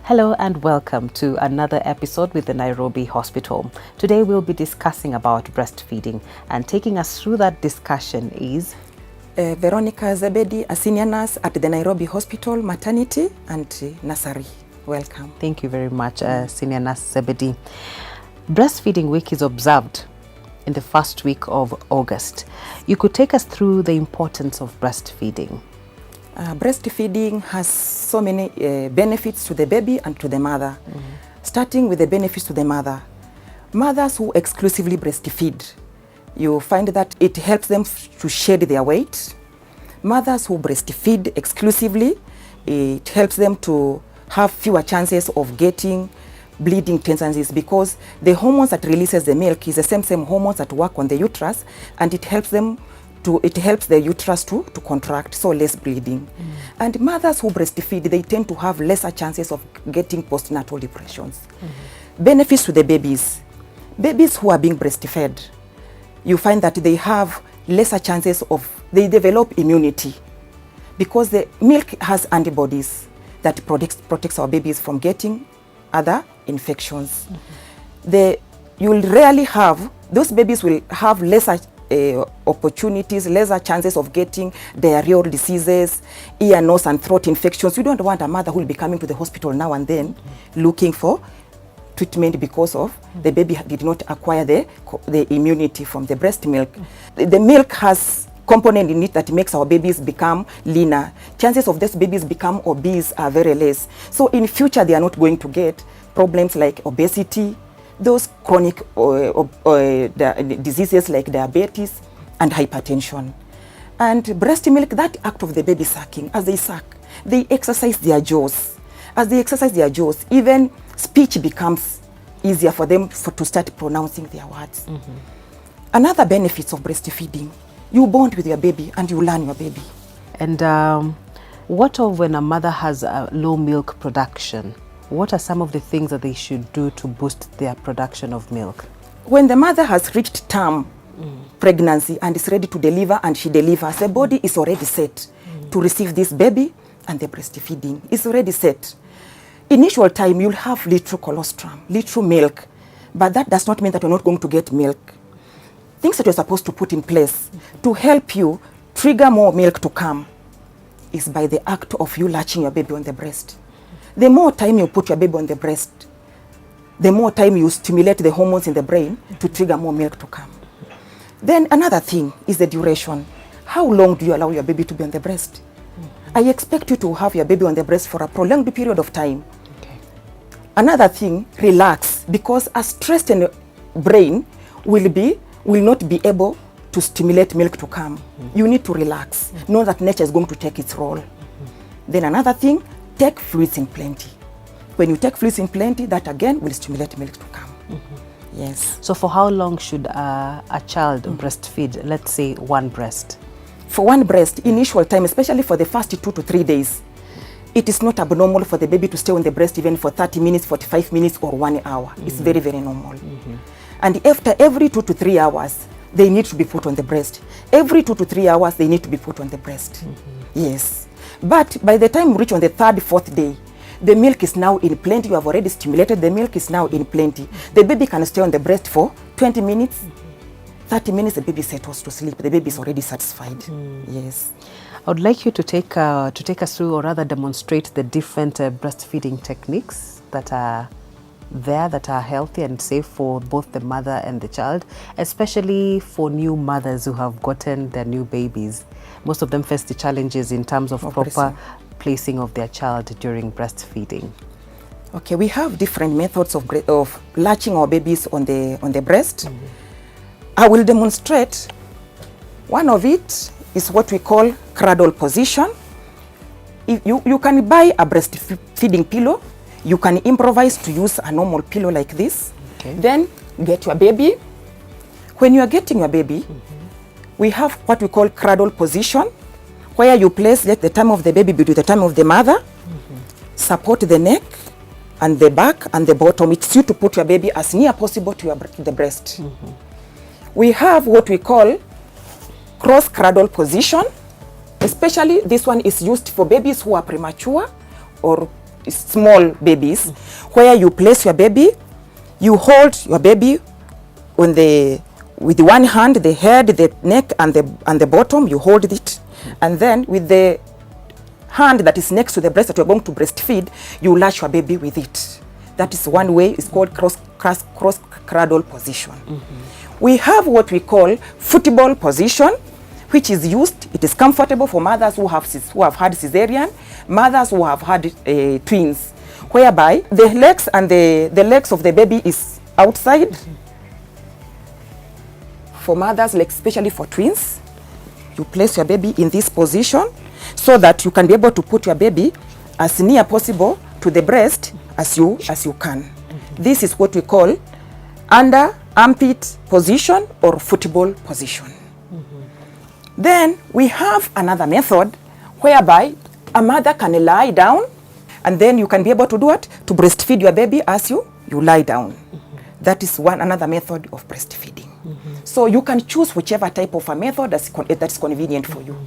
Hello and welcome to another episode with the Nairobi Hospital. Today we'll be discussing about breastfeeding, and taking us through that discussion is Veronica Zebedee, a senior nurse at the Nairobi Hospital Maternity and Nursery. Welcome. Thank you very much, Senior Nurse Zebedee. Breastfeeding Week is observed in the first week of August. You could take us through the importance of breastfeeding. Breastfeeding has so many benefits to the baby and to the mother. Starting with the benefits to the mother. Mothers who exclusively breastfeed, you find that it helps them to shed their weight. Mothers who breastfeed exclusively, it helps them to have fewer chances of getting bleeding tendencies, because the hormones that releases the milk is the same hormones that work on the uterus, and it helps the uterus to contract, so less bleeding. And mothers who breastfeed, they tend to have lesser chances of getting postnatal depressions. Benefits to the babies. Babies who are being breastfed, you find that they have lesser chances they develop immunity, because the milk has antibodies that protects our babies from getting other infections. Those babies will have lesser opportunities, lesser chances of getting diarrheal diseases, ear, nose and throat infections. You don't want a mother who will be coming to the hospital now and then looking for treatment because of the baby did not acquire the immunity from the breast milk. The milk has component in it that makes our babies become leaner. Chances of these babies become obese are very less. So in future they are not going to get problems like obesity, those chronic diseases like diabetes and hypertension. And breast milk, that act of the baby sucking, as they suck, they exercise their jaws. As they exercise their jaws, even speech becomes easier for them to start pronouncing their words. Another benefits of breastfeeding, you bond with your baby and you learn your baby. And what of when a mother has a low milk production? What are some of the things that they should do to boost their production of milk? When the mother has reached term pregnancy and is ready to deliver, and she delivers, the body is already set to receive this baby, and the breastfeeding is already set. Initial time, you'll have little colostrum, little milk, but that does not mean that you're not going to get milk. Things that you're supposed to put in place to help you trigger more milk to come is by the act of you latching your baby on the breast. The more time you put your baby on the breast, the more time you stimulate the hormones in the brain to trigger more milk to come. Then another thing is the duration. How long do you allow your baby to be on the breast? I expect you to have your baby on the breast for a prolonged period of time. Another thing, relax, because a stressed brain will not be able to stimulate milk to come. You need to relax. Know that nature is going to take its role. Then another thing, take fluids in plenty. When you take fluids in plenty, that again will stimulate milk to come. Yes. So for how long should a child breastfeed, let's say one breast? For one breast, initial time, especially for the first 2 to 3 days, it is not abnormal for the baby to stay on the breast even for 30 minutes, 45 minutes or 1 hour. It's very, very normal. And after every 2 to 3 hours, they need to be put on the breast. Every 2 to 3 hours, they need to be put on the breast. Yes. But by the time you reach on the 3rd, 4th day, the milk is now in plenty. You have already stimulated. The milk is now in plenty. The baby can stay on the breast for 20 minutes, 30 minutes, the baby settles to sleep. The baby is already satisfied. Yes. I would like you to take us through, or rather demonstrate, the different breastfeeding techniques that are there, that are healthy and safe for both the mother and the child, especially for new mothers who have gotten their new babies. Most of them face the challenges in terms of proper placing of their child during breastfeeding. Okay, we have different methods of latching our babies on the breast. I will demonstrate. One of it is what we call cradle position. If you can buy a breastfeeding pillow. You can improvise to use a normal pillow like this. Then get your baby. When you are getting your baby, we have what we call cradle position, where you place, let the time of the baby be to the time of the mother. Support the neck and the back and the bottom. It's you to put your baby as near possible to the breast. We have what we call cross cradle position. Especially this one is used for babies who are premature or small babies, where you place your baby, you hold your baby on with one hand, the head, the neck, and the bottom, you hold it, and then with the hand that is next to the breast that you're going to breastfeed, you latch your baby with it. That is one way. It's called cross cradle position. We have what we call football position, which is used. It is comfortable for mothers who have had cesarean, mothers who have had twins, whereby the legs and the legs of the baby is outside. For mothers, like especially for twins, you place your baby in this position so that you can be able to put your baby as near possible to the breast as you can. This is what we call under armpit position or football position. Then we have another method whereby a mother can lie down, and then you can be able to do what? To breastfeed your baby as you lie down. That is another method of breastfeeding. So you can choose whichever type of a method that's convenient for you.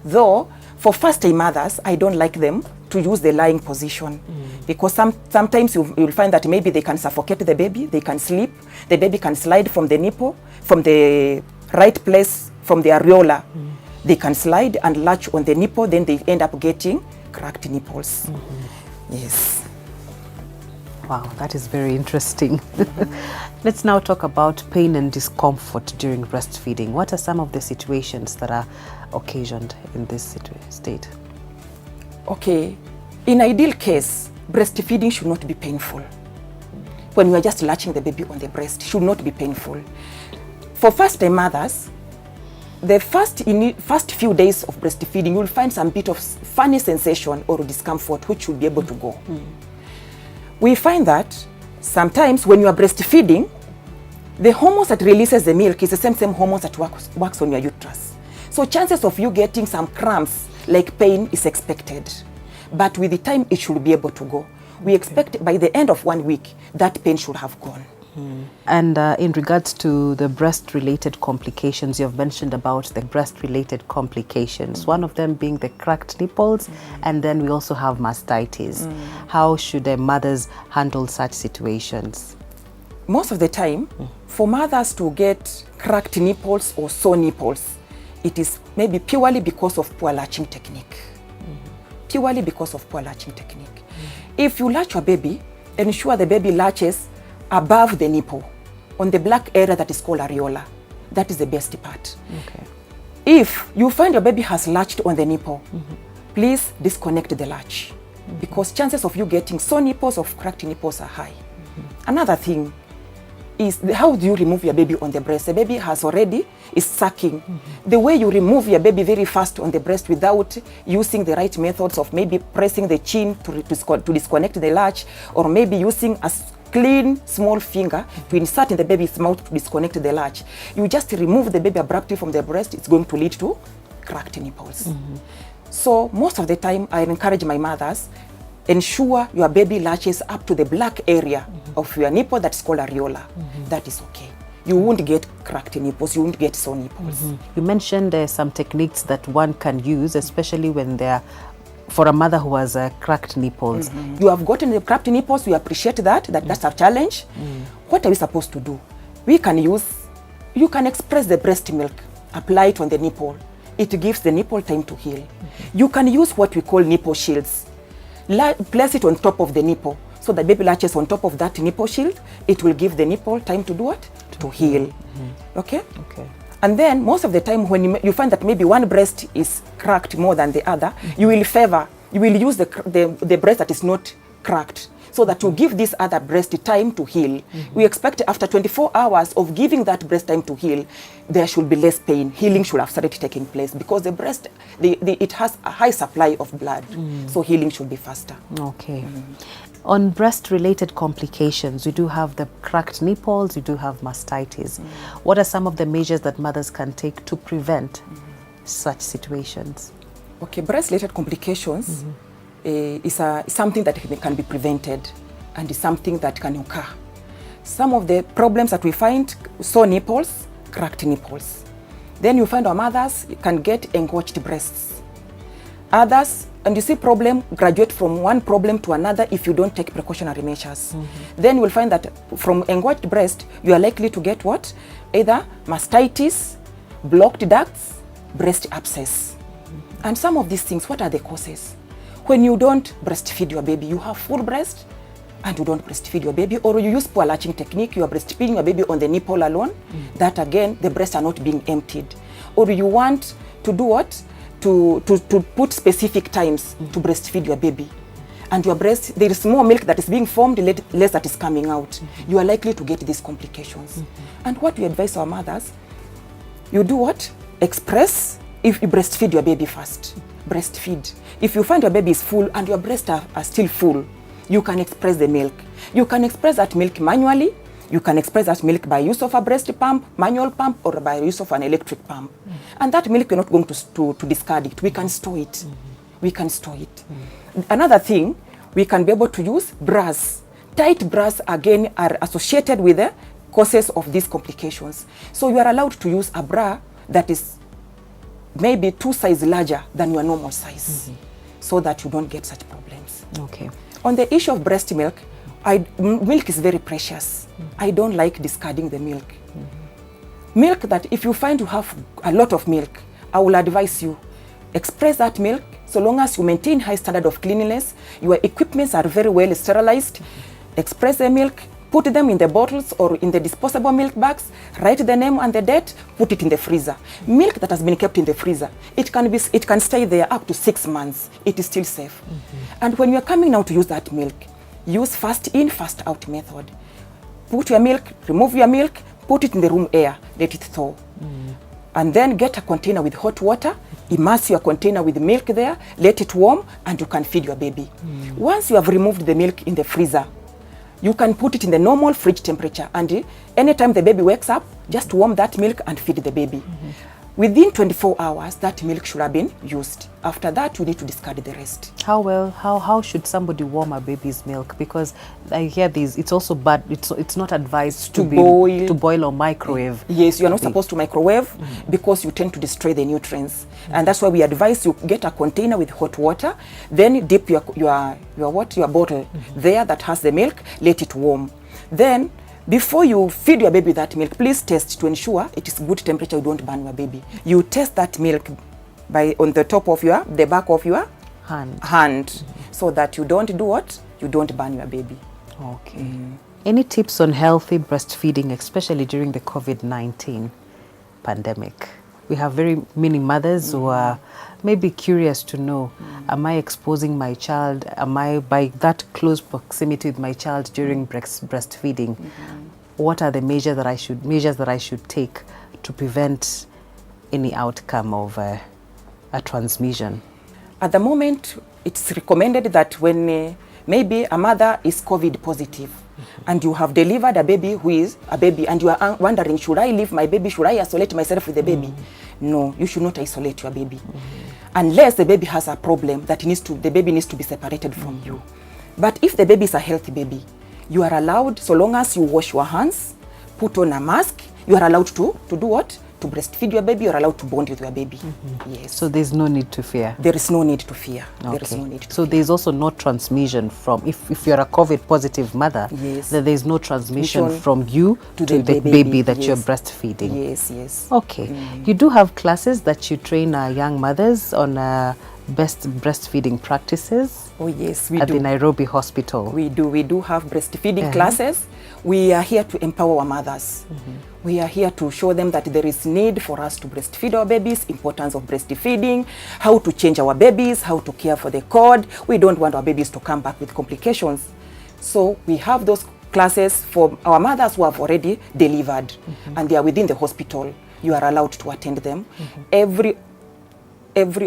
Though for first-time mothers, I don't like them to use the lying position because sometimes you'll find that maybe they can suffocate the baby, they can sleep, the baby can slide from the nipple, from the right place, from the areola. They can slide and latch on the nipple, then they end up getting cracked nipples. Yes. Wow, that is very interesting. Let's now talk about pain and discomfort during breastfeeding. What are some of the situations that are occasioned in this state? Okay, in ideal case, breastfeeding should not be painful. When you are just latching the baby on the breast, it should not be painful. For first-time mothers, the first few days of breastfeeding, you will find some bit of funny sensation or discomfort which should be able to go. We find that sometimes when you are breastfeeding, the hormones that releases the milk is the same hormones that works on your uterus. So chances of you getting some cramps like pain is expected. But with the time, it should be able to go. We expect by the end of 1 week, that pain should have gone. And in regards to the breast-related complications, you've mentioned about the breast-related complications, one of them being the cracked nipples, and then we also have mastitis. How should mothers handle such situations? Most of the time, for mothers to get cracked nipples or sore nipples, it is maybe purely because of poor latching technique. Purely because of poor latching technique. If you latch your baby, ensure the baby latches above the nipple, on the black area that is called areola. That is the best part. Okay. If you find your baby has latched on the nipple, please disconnect the latch because chances of you getting sore nipples or cracked nipples are high. Another thing is how do you remove your baby on the breast? The baby is sucking. The way you remove your baby very fast on the breast without using the right methods of maybe pressing the chin to disconnect the latch, or maybe using a clean small finger to insert in the baby's mouth to disconnect the latch. You just remove the baby abruptly from the breast, it's going to lead to cracked nipples. So most of the time I encourage my mothers, ensure your baby latches up to the black area of your nipple that's called areola. That is okay. You won't get cracked nipples, you won't get sore nipples. You mentioned some techniques that one can use, especially when they're for a mother who has cracked nipples. You have gotten the cracked nipples, we appreciate that's a challenge. What are we supposed to do? You can express the breast milk, apply it on the nipple. It gives the nipple time to heal. You can use what we call nipple shields. Place it on top of the nipple, so the baby latches on top of that nipple shield. It will give the nipple time to do what? To heal. Okay? Okay. And then most of the time when you find that maybe one breast is cracked more than the other, you will use the breast that is not cracked, so that to give this other breast time to heal. We expect after 24 hours of giving that breast time to heal, there should be less pain. Healing should have started taking place because the breast, it has a high supply of blood, so healing should be faster. Okay. On breast-related complications, we do have the cracked nipples, we do have mastitis. What are some of the measures that mothers can take to prevent such situations? Okay, breast-related complications is something that can be prevented and is something that can occur. Some of the problems that we find, sore nipples, cracked nipples. Then you find our mothers can get engorged breasts. Others, and you see problem, graduate from one problem to another if you don't take precautionary measures. Then you will find that from engorged breast, you are likely to get what? Either mastitis, blocked ducts, breast abscess. And some of these things, what are the causes? When you don't breastfeed your baby, you have full breast and you don't breastfeed your baby, or you use poor latching technique, you are breastfeeding your baby on the nipple alone, that again, the breasts are not being emptied. Or you want to do what? To put specific times to breastfeed your baby. And your breast, there is more milk that is being formed, less that is coming out. You are likely to get these complications. And what we advise our mothers, you do what? Express, if you breastfeed your baby first. Breastfeed. If you find your baby is full and your breasts are still full, you can express the milk. You can express that milk manually. You can express that milk by use of a breast pump, manual pump, or by use of an electric pump. And that milk, you're not going to discard it. We can store it. We can store it. Another thing, we can be able to use bras. Tight bras, again, are associated with the causes of these complications. So you are allowed to use a bra that is maybe 2 sizes larger than your normal size, so that you don't get such problems. Okay. On the issue of breast milk, milk is very precious. I don't like discarding the milk. Milk that if you find you have a lot of milk, I will advise you, express that milk so long as you maintain high standard of cleanliness, your equipments are very well sterilized, express the milk, put them in the bottles or in the disposable milk bags, write the name and the date, put it in the freezer. Milk that has been kept in the freezer, it can stay there up to 6 months. It is still safe. And when you are coming now to use that milk, use fast in, fast out method. Put your milk, remove your milk, put it in the room air, let it thaw. And then get a container with hot water, immerse your container with milk there, let it warm, and you can feed your baby. Once you have removed the milk in the freezer, you can put it in the normal fridge temperature, and anytime the baby wakes up, just warm that milk and feed the baby. Within 24 hours, that milk should have been used. After that, you need to discard the rest. How should somebody warm a baby's milk? Because I hear this, it's also bad, it's not advised to boil or microwave. Yes, you are not supposed to microwave because you tend to destroy the nutrients. And that's why we advise you get a container with hot water, then dip your bottle there that has the milk, let it warm. Then before you feed your baby that milk, please test to ensure it is good temperature, you don't burn your baby. You test that milk on the top of the back of your hand, so that you don't do what? You don't burn your baby. Okay. Any tips on healthy breastfeeding, especially during the COVID-19 pandemic? We have very many mothers who are maybe curious to know, am I exposing my child? Am I by that close proximity with my child during breastfeeding? What are the measures that I should take to prevent any outcome of a transmission? At the moment, it's recommended that when maybe a mother is COVID positive, and you have delivered a baby who is a baby, and you are wondering, should I leave my baby? Should I isolate myself with the baby? No, you should not isolate your baby. Unless the baby has a problem that the baby needs to be separated from you. But if the baby is a healthy baby, you are allowed, so long as you wash your hands, put on a mask, you are allowed to do what? To breastfeed your baby, you're allowed to bond with your baby. Yes. So there's no need to fear? There is no need to fear. Okay. There is no need to fear. There's also no transmission from, if you're a COVID positive mother, yes, then there's no transmission from you to the baby that you're breastfeeding. Yes, yes. Okay. You do have classes that you train young mothers on best breastfeeding practices? Oh yes, we do. At the Nairobi Hospital? We do have breastfeeding classes. We are here to empower our mothers. We are here to show them that there is need for us to breastfeed our babies, importance of breastfeeding, how to change our babies, how to care for the cord. We don't want our babies to come back with complications. So we have those classes for our mothers who have already delivered and they are within the hospital. You are allowed to attend them. Every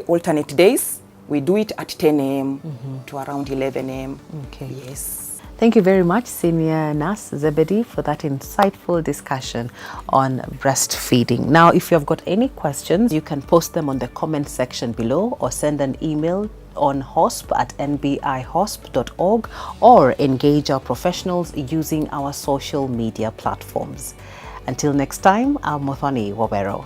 alternate days, we do it at 10 a.m. to around 11 a.m. Okay. Yes. Thank you very much, Senior Nurse Zebedee, for that insightful discussion on breastfeeding. Now, if you have got any questions, you can post them on the comment section below or send an email on hosp@nbihosp.org or engage our professionals using our social media platforms. Until next time, I'm Mothoni Wabero.